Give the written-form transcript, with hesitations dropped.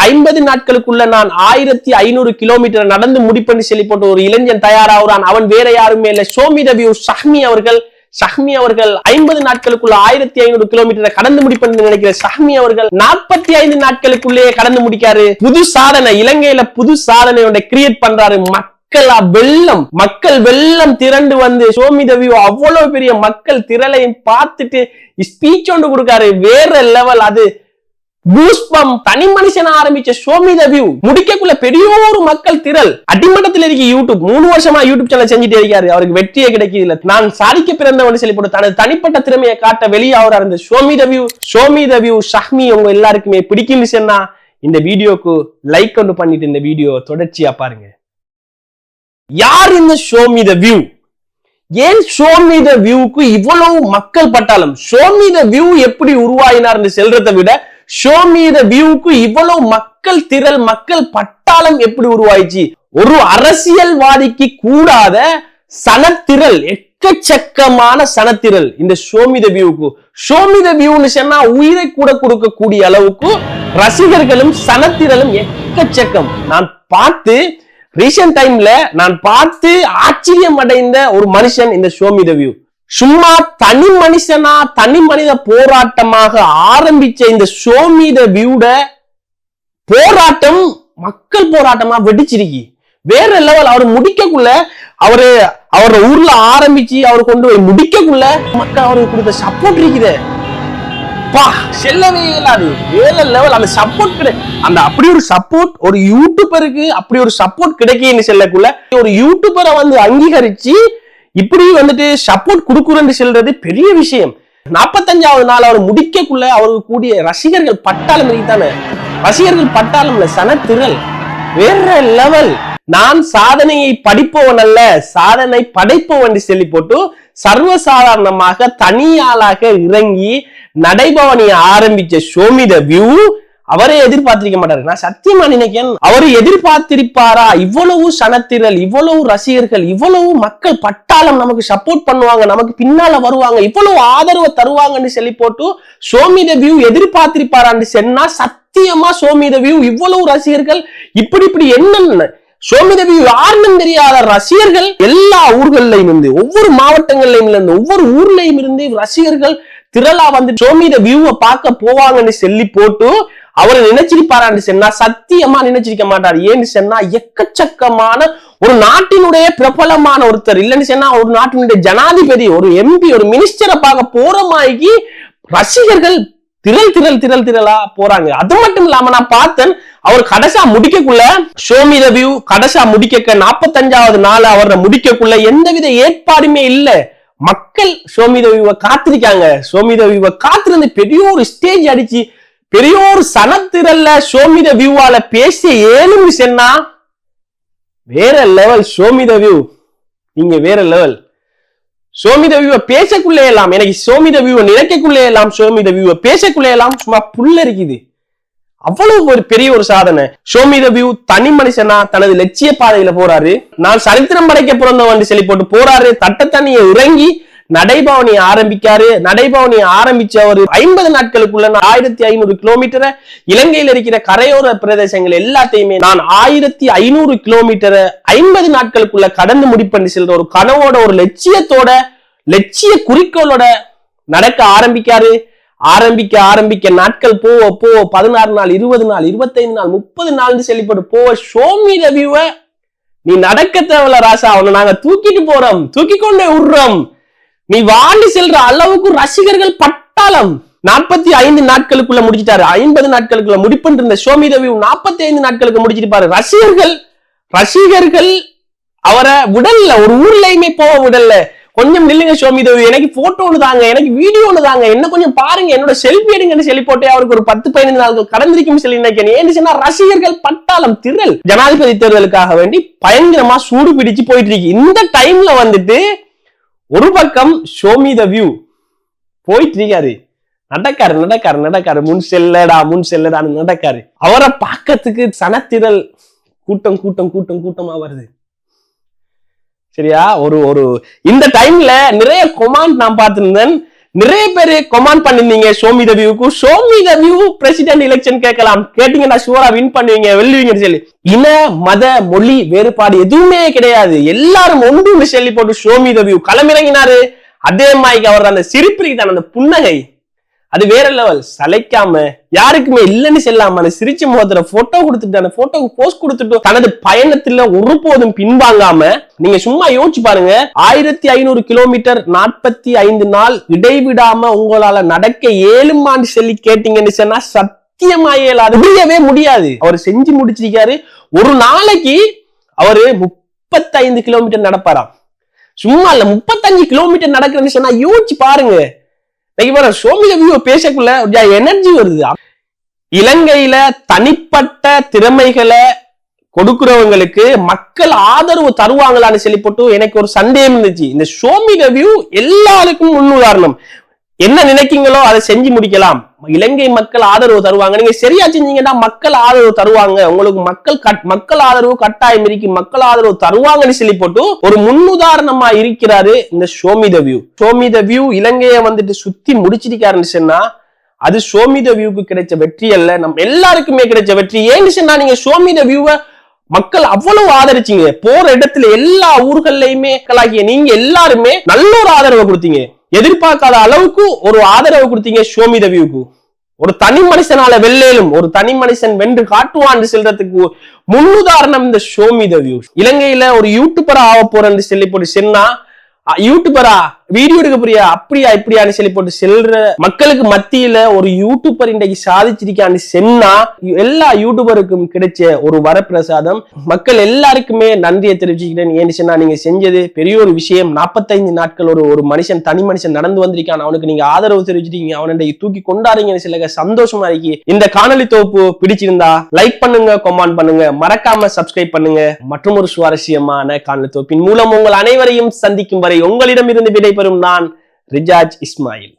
50 நாட்களுக்குள்ள நான் 1500 கிலோமீட்டர் நடந்து முடிப்பேன்னு சொல்லி போட்டு ஒரு இளைஞன் தயாராகிறான். அவன் வேற யாருமே இல்லை, ஷோ மீ தி வியூ ஷஹ்மி அவர்கள். ஷஹ்மி அவர்கள் 50 நாட்களுக்குள்ள 1500 கிலோமீட்டரை கடந்து முடிப்பேன்னு நினைக்கிற ஷஹ்மி அவர்கள் 45 நாட்களுக்குள்ளேயே கடந்து முடிக்காரு. புது சாதனை, இலங்கையில புது சாதனை கிரியேட் பண்றாரு. மக்கள் வெள்ளம் திரண்டு வந்து ஷோ மீ தி வியூ அவ்வளவு பெரிய மக்கள் திரளையும் பார்த்துட்டு ஸ்பீச் ஒன்று கொடுக்காரு. வேற லெவல். அது பூஸ்பம் தனி மனுஷனா ஆரம்பிச்ச ஷோ மீ தி வியூ முடிக்கக்குள்ள பெரிய ஒரு மக்கள் திரள். அடிமட்டத்தில் இருக்க யூடியூப் 3 வருஷமா யூடியூப் சேனல் செஞ்சுட்டே இருக்காரு. அவருக்கு வெற்றியே கிடைக்கல. நான் சாதிக்க பிறந்தவன் சொல்லி போட்டு தனது தனிப்பட்ட திறமையை காட்ட வெளியே அவரா இருந்த ஷோ மீ தி வியூ ஷஹ்மி உங்க எல்லாருக்குமே பிடிக்கும்னு சொன்னா இந்த வீடியோக்கு லைக் ஒன்று பண்ணிட்டு இந்த வீடியோ தொடர்ச்சியா பாருங்க. யார் இந்த ஷோ மீ தி வியூ? ஏன் ஷோ மீ தி வியூக்கு இவ்வளவு மக்கள் பட்டாளம்? ஷோ மீ தி வியூ எப்படி உருவாயினார் செல்றதை விட ஷோ மீ தி வியூக்கு இவ்வளவு மக்கள் திரள், மக்கள் பட்டாளம் எப்படி உருவாயிச்சு? ஒரு அரசியல்வாதிக்கு கூடாத சனத்திரள், எக்கச்சக்கமான சனத்திரள் இந்த ஷோ மீ தி வியூக்கு. ஷோ மீ தி வியூன்னு சொன்னா உயிரை கூட கொடுக்கக்கூடிய அளவுக்கு ரசிகர்களும் சனத்திரளும் எக்கச்சக்கம். நான் பார்த்து ரீசன்ட் டைம்ல ஆச்சரியம் அடைந்த ஒரு மனுஷன் இந்த ஷோ மீ தி வியூ. சும்மா தனி மனுஷனா தனி மனித போராட்டமாக ஆரம்பிச்ச இந்த ஷோ மீ தி வியூட போராட்டம் மக்கள் போராட்டமா வெடிச்சிருக்கி. வேற லெவல். அவர் முடிக்கக்குள்ள அவரோட ஊர்ல ஆரம்பிச்சு அவர் கொண்டு போய் முடிக்கக்குள்ள மக்கள் அவருக்கு கொடுத்த சப்போர்ட் இருக்குது. செல்லவே இல்லாது. வேற லெவல். அந்த சப்போர்ட் அந்த அப்படி ஒரு சப்போர்ட் ஒரு யூடியூபருக்கு அப்படி ஒரு சப்போர்ட் கிடைக்குன்னு சொல்லக்குள்ள ஒரு யூடியூபரை வந்து அங்கீகரிச்சு இப்படி வந்துட்டு சப்போர்ட் கொடுக்குறேன்னு சொல்றது பெரிய விஷயம். 45வது நாள் அவர் முடிக்கக்குள்ள அவருக்கு கூடிய ரசிகர்கள் பட்டாளம் தானே. ரசிகர்கள் பட்டாளம்ல சனத்திரள் வேற லெவல். நான் சாதனையை படிப்பவன் அல்ல, சாதனை படைப்பவன் சொல்லி போட்டு சர்வசாதாரணமாக தனியாளாக இறங்கி நடைபவனியை ஆரம்பிச்ச ஷோ மீ தி வியூ அவரே எதிர்பார்த்திருக்க மாட்டாரு. நான் சத்தியமா நினைக்கிறேன் அவரு எதிர்பார்த்திருப்பாரா? இவ்வளவு சனத்திரள், இவ்வளவு ரசிகர்கள், இவ்வளவு மக்கள் பட்டாளம் நமக்கு சப்போர்ட் பண்ணுவாங்க, நமக்கு பின்னால வருவாங்க, இவ்வளவு ஆதரவு தருவாங்கன்னு சொல்லி போட்டு ஷோ மீ தி வியூ எதிர்பார்த்திருப்பாரான்னு சொன்னா சத்தியமா ஷோ மீ தி வியூ இவ்வளவு ரசிகர்கள் இப்படி என்னன்னு ஷோ மீ தி வியூ யாருன்னு தெரியாத ரசிகர்கள் எல்லா ஊர்களையும் இருந்து, ஒவ்வொரு மாவட்டங்கள்லயும் இருந்து, ஒவ்வொரு ஊர்லயும் இருந்து ரசிகர்கள் திரளா வந்து ஷோ மீ தி வியூவை பார்க்க போவாங்கன்னு சொல்லி போட்டு அவரை நினைச்சிருப்பாரான்னு சொன்னா சத்தியமா நினைச்சிருக்க மாட்டார். ஏன்னு சொன்னா எக்கச்சக்கமான ஒரு நாட்டினுடைய பிரபலமான ஒருத்தர் இல்லைன்னு சொன்னா ஒரு நாட்டினுடைய ஜனாதிபதி, ஒரு எம்பி, ஒரு மினிஸ்டரை பார்க்க போற மாதிரி ரசிகர்கள் திரளா போறாங்க. அது மட்டும் இல்லாம நான் பார்த்தேன் அவர் கடைசா முடிக்கக்குள்ள ஷோ மீ தி வியூ கடைசா முடிக்க 45வது நாள் அவரை முடிக்கக்குள்ள எந்தவித ஏற்பாடுமே இல்லை. மக்கள் ஷோ மீ தி வியூவை காத்திருக்காங்க. ஷோ மீ தி வியூவை காத்திருந்து பெரிய ஒரு ஸ்டேஜ் அடிச்சு பெரிய ஒரு சனத்திரல்ல ஷோ மீ தி வியூவால பேசி ஏழுன்னு சொன்னா வேற லெவல். ஷோ மீ தி வியூ நீங்க வேற லெவல். ஷோ மீ தி வியூவை பேசக்குள்ளே எல்லாம் எனக்கு ஷோ மீ தி வியூவை நினைக்கக்குள்ளே எல்லாம் ஷோ மீ தி வியூவை பேசக்குள்ளே எல்லாம் சும்மா புல்ல இருக்குது. அவ்வளவு ஒரு பெரிய ஒரு சாதனை. ஷோ மீ தி வியூ தனி மனுஷனா தனது லட்சிய பாதையில போறாரு. நான் சரித்திரம் படைக்க பிறந்தவன் சொல்லி போட்டு போறாரு. தட்டத்தண்ணியை இறங்கி நடைபவனியை ஆரம்பிக்காரு. நடைபவனியை ஆரம்பிச்ச ஒரு 50 நாட்களுக்குள்ள 1500 கிலோமீட்டரை இலங்கையில் இருக்கிற கரையோர பிரதேசங்கள் எல்லாத்தையுமே நான் 1500 கிலோமீட்டரை 50 நாட்களுக்குள்ள கடந்து முடிப்பேன்னு சொல்ற ஒரு கனவோட ஒரு லட்சிய குறிக்கோளோட நடக்க ஆரம்பிக்காரு. ஆரம்பிக்க நாட்கள் போவ 16 நாள், 20 நாள், 25 நாள், 30 நாள் செல்லிப்பட்டு போவ ஷோ மீ தி வியூவை நீ நடக்க தேவையில்ல ராசா, அவனை நாங்க தூக்கிட்டு போறோம், தூக்கி கொண்டே விடுறோம், நீ வாண்டி செல்ற அளவுக்கு ரசிகர்கள் பட்டாளம். 45 நாட்களுக்குள்ள முடிச்சிட்டாரு. 50 நாட்களுக்குள்ள முடிப்புன்னு இருந்த ஷோ மீ தி வியூ 45 நாட்களுக்கு முடிச்சிருப்பாரு. ரசிகர்கள் அவரை விடல, ஒரு ஊர்லயுமே போக விடல. கொஞ்சம் நில்லுங்க ஷோ மீ தி வியூ, எனக்கு போட்டோ ஒண்ணு தாங்க, எனக்கு வீடியோ ஒண்ணு தாங்க, என்ன கொஞ்சம் பாருங்க, என்னோட செல்ஃபி எடுங்கன்னு சொல்லி போட்டு அவருக்கு ஒரு 10-15 நாட்கள் கடந்திருக்கும் சொல்லி நினைக்கிறேன். ஏன்னு சொன்னா ரசிகர்கள் பட்டாளம் திரள் ஜனாதிபதி தேர்தலுக்காக வேண்டி பயங்கரமா சூடு பிடிச்சு போயிட்டு இருக்கு. இந்த டைம்ல வந்துட்டு ஒரு பக்கம் ஷோ மீ தி வியூ போயிட்டு இருக்காரு, நடக்காரு, முன் செல்லடான்னு நடக்காரு. அவரை பார்க்கறதுக்கு சனத்திரள் கூட்டமா வருது. சரியா? ஒரு இந்த டைம்ல நிறைய கொமாண்ட் நான் பார்த்திருந்தேன். நிறைய பேரு கமெண்ட் பண்ணிருந்தீங்க ஷோமி த வியூக்கு. Show me the view president election கேட்கலாம், கேட்டீங்கன்னா ஷூரா வின் பண்ணுவீங்க, வெல்லுவீங்கன்னு சொல்லி. இன மத மொழி வேறுபாடு எதுவுமே கிடையாது, எல்லாரும் ஒன்று சொல்லி போட்டு ஷோமி த வியூ களமிறங்கினாரு. அதே மாதிரி அவர் அந்த சிரிப்பிற்கு தான் அந்த புன்னகை அது வேற லெவல். சளைக்காம யாருக்குமே இல்லைன்னு செல்லாம அந்த சிரிச்ச முகத்துல போட்டோ கொடுத்துட்டு அந்த போட்டோக்கு போஸ்ட் கொடுத்துட்டு தனது பயணத்துல ஒருபோதும் பின்வாங்காம, நீங்க சும்மா யோசிச்சு பாருங்க, 1500 கிலோமீட்டர் 45 நாள் இடைவிடாம உங்களால நடக்க 7 ஆண்டு சொல்லி கேட்டீங்கன்னு சொன்னா சத்தியமா இயலாது, முடியாது. அவர் செஞ்சு முடிச்சிருக்காரு. ஒரு நாளைக்கு அவரு 35 கிலோமீட்டர் நடப்பாராம். சும்மா இல்ல, 35 கிலோமீட்டர் நடக்கிறேன்னு சொன்னா யோசிச்சு பாருங்க. ஷோமி த வியூ பேசக்குள்ள எனர்ஜி வருது. இலங்கையில தனிப்பட்ட திறமைகளை கொடுக்கிறவங்களுக்கு மக்கள் ஆதரவு தருவாங்களான்னு சொல்லி போட்டு எனக்கு ஒரு சந்தேகம் இருந்துச்சு. இந்த ஷோமி த வியூ எல்லாருக்கும் முன்னுதாரணம். என்ன நினைக்கீங்களோ அதை செஞ்சு முடிக்கலாம். இலங்கை மக்கள் ஆதரவு தருவாங்க, நீங்க சரியா செஞ்சீங்கன்னா மக்கள் ஆதரவு தருவாங்க, உங்களுக்கு மக்கள் ஆதரவு கட்டாயம் இருக்கு, மக்கள் ஆதரவு தருவாங்கன்னு சொல்லி போட்டு ஒரு முன்னுதாரணமா இருக்கிறாரு இந்த show me the view. Show me the view இலங்கைய வந்துட்டு சுத்தி முடிச்சிருக்காருன்னு சொன்னா அது ஷோமி த வியூக்கு கிடைச்ச வெற்றி அல்ல, நம்ம எல்லாருக்குமே கிடைச்ச வெற்றி. ஏன்னு சொன்னா நீங்க ஷோமி த வியூவை மக்கள் அவ்வளவு ஆதரிச்சீங்க. போற இடத்துல எல்லா ஊர்கள்லயுமே மக்களாகிய நீங்க எல்லாருமே நல்ல ஒரு ஆதரவை கொடுத்தீங்க, எதிர்பார்க்காத அளவுக்கு ஒரு ஆதரவு கொடுத்தீங்க ஷோமி த வியூக்கு. ஒரு தனி மனுஷனால வெல்லேலும், ஒரு தனி மனுஷன் வென்று காட்டுவான்னு சொல்றதுக்கு முன்னுதாரணம் இந்த ஷோமி த வியூ. இலங்கையில ஒரு யூடியூபரா ஆக போறேன்னு சொல்லி போட்டு சொன்னா, யூடியூபரா வீடியோ எடுக்க போறியா அப்படியா இப்படியான்னு சொல்லி போட்டு செல்ற மக்களுக்கு மத்தியில ஒரு யூடியூபர் இன்றைக்கு சாதிச்சிருக்கான்னு சொன்னா எல்லா யூடியூபருக்கும் கிடைச்ச ஒரு வரப்பிரசாதம். மக்கள் எல்லாருக்குமே நன்றியை தெரிவிச்சுக்கிறேன். ஏன்னு சொன்னா நீங்க செஞ்சது பெரிய ஒரு விஷயம். 45 நாட்கள் ஒரு மனுஷன், தனி மனுஷன் நடந்து வந்திருக்கான், அவனுக்கு நீங்க ஆதரவு தெரிவிச்சிருக்கீங்க, அவனை தூக்கி கொண்டாடுறீங்கன்னு சொல்ல சந்தோஷமா இருக்கு. இந்த காணொலி தொகுப்பு பிடிச்சிருந்தா லைக் பண்ணுங்க, கமெண்ட் பண்ணுங்க, மறக்காம சப்ஸ்கிரைப் பண்ணுங்க. மற்றும் ஒரு சுவாரஸ்யமான காணொலி தொகுப்பின் மூலம் உங்கள் அனைவரையும் சந்திக்கும் வரை உங்களிடமிருந்து விடைபெறும் நான் ரிஜாஜ் இஸ்மாயில்.